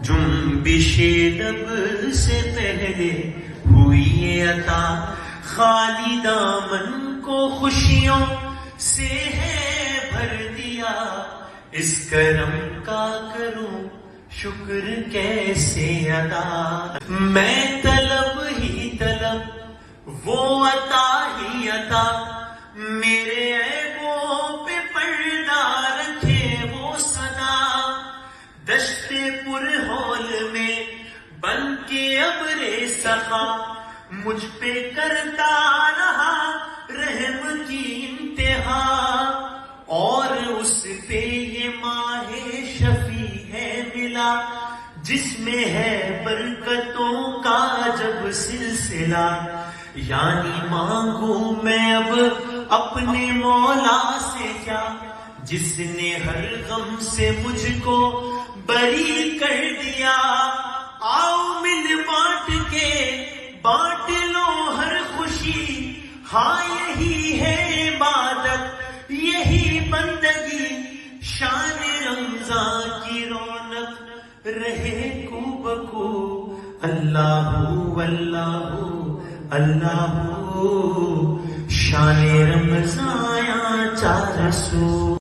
جنبش لب سے پہلے ہوئی یہ عطا، خالی دامن کو خوشیوں سے ہے بھر دیا، اس کرم کا کروں شکر کیسے ادا۔ میں طلب ہی طلب وہ عطا ہی عطا، میرے عیبوں پہ پردہ رکھے وہ سدا، دشت پر ہول میں بن کے ابر سخا، مجھ پہ کرتا رہا رحم کی انتہا، اور اس پہ یہ ماہ شفیع ہے ملا، جس میں ہے برکتوں کا جب سلسلہ۔ یعنی مانگوں میں اب اپنے مولا سے کیا، جس نے ہر غم سے مجھ کو بری کر دیا۔ آؤ مل بانٹ کے بانٹ لو ہر خوشی، ہاں یہی ہے عبادت یہی بندگی، شان رمضان کی رونق رہے کو بکو، اللہ اللہ اللہ، شان رمضان یا چار سو۔